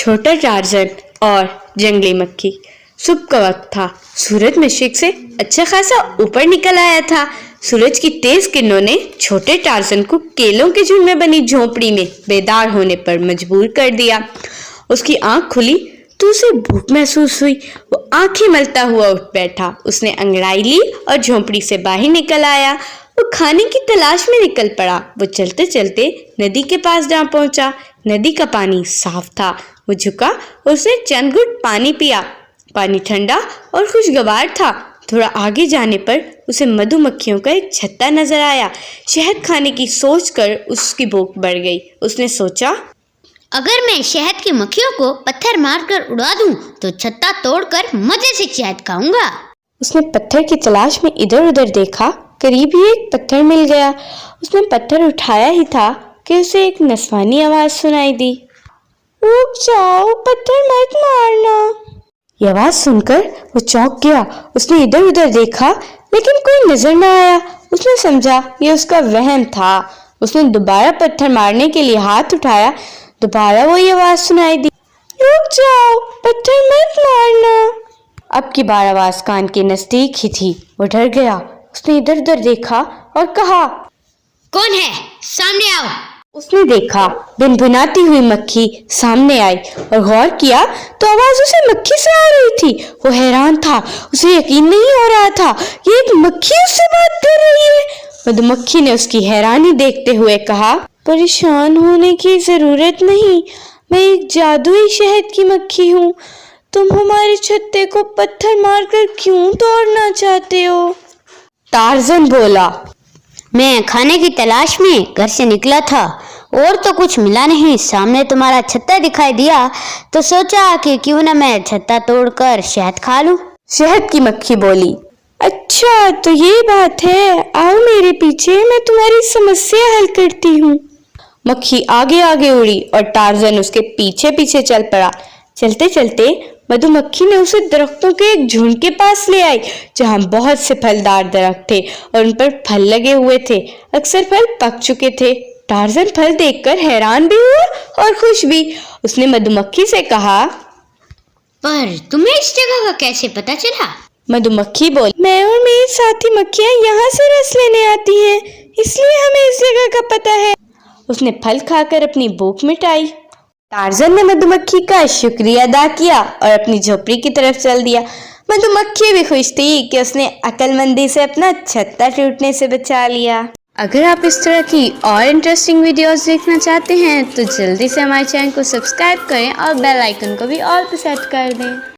छोटा टार्जन और जंगली मक्खी। सुबह का वक्त था। सूरज मशरिक से अच्छा खासा ऊपर निकल आया था। सूरज की तेज किरणों ने छोटे टार्जन को केलों के झुंड में बनी झोपड़ी में बेदार होने पर मजबूर कर दिया। उसकी आंख खुली तो उसे भूख महसूस हुई। वो आंखें मलता हुआ उठ बैठा। उसने अंगड़ाई ली और झोपड़ी से बाहर निकल आया। वो खाने की तलाश में निकल पड़ा। वो चलते चलते नदी के पास जा पहुंचा। नदी का पानी साफ था। वो झुका और उसने चंद घुट पानी पिया। पानी ठंडा और खुशगवार था। थोड़ा आगे जाने पर उसे मधुमक्खियों का एक छत्ता नजर आया। शहद खाने की सोचकर उसकी भूख बढ़ गई। उसने सोचा, अगर मैं शहद की मक्खियों को पत्थर मारकर उड़ा दूं तो छत्ता तोड़कर मजे से शहद खाऊंगा। उसने पत्थर की तलाश में इधर उधर देखा। करीब ही एक पत्थर मिल गया। उसने पत्थर उठाया ही था कि उसे एक नस्वानी आवाज सुनाई दी। रुक जाओ, पत्थर मत मारना। ये आवाज सुनकर वो चौंक गया। उसने इधर उधर देखा लेकिन कोई नजर न आया। उसने समझा ये उसका वहम था। उसने दोबारा पत्थर मारने के लिए हाथ उठाया। दोबारा वही आवाज सुनाई दी, रुक जाओ, पत्थर मत मारना। अब की बार आवाज कान के नजदीक ही थी। वो डर गया। उसने इधर उधर देखा और कहा, कौन है? सामने आओ। उसने देखा भिनभिनाती हुई मक्खी सामने आई और गौर किया तो आवाज उसे मक्खी से आ रही थी। वो हैरान था। उसे यकीन नहीं हो रहा था कि एक मक्खी उससे बात कर रही है। मधुमक्खी ने उसकी हैरानी देखते हुए कहा, परेशान होने की जरूरत नहीं, मैं एक जादुई शहद की मक्खी हूँ। तुम हमारे छत्ते को पत्थर मारकर क्यों तोड़ना चाहते हो? टार्जन बोला, मैं खाने की तलाश में घर से निकला था और तो कुछ मिला नहीं। सामने तुम्हारा छत्ता दिखाई दिया तो सोचा कि क्यों ना मैं छत्ता तोड़कर शहद खा लूं। शहद की मक्खी बोली, अच्छा तो ये बात है, आओ मेरे पीछे, मैं तुम्हारी समस्या हल करती हूँ। मक्खी आगे आगे उड़ी और टार्जन उसके पीछे पीछे चल पड़ा। चलते चलते मधुमक्खी ने उसे दरख्तों के एक झुंड के पास ले आई जहाँ बहुत से फलदार दरख्त थे और उन पर फल लगे हुए थे। अक्सर फल पक चुके थे। टार्जन फल देखकर हैरान भी हुआ और खुश भी। उसने मधुमक्खी से कहा, पर तुम्हें इस जगह का कैसे पता चला? मधुमक्खी बोली, मैं और मेरी साथी मक्खियाँ यहाँ से रस लेने आती हैं, इसलिए हमें इस जगह का पता है। उसने फल खाकर अपनी भूख मिटाई। टार्जन ने मधुमक्खी का शुक्रिया अदा किया और अपनी झोपड़ी की तरफ चल दिया। मधुमक्खी भी खुश थी कि उसने अक्लमंदी से अपना छत्ता टूटने से बचा लिया। अगर आप इस तरह की और इंटरेस्टिंग वीडियोस देखना चाहते हैं तो जल्दी से हमारे चैनल को सब्सक्राइब करें और बेल आइकन को भी ऑल पे सेट कर दें।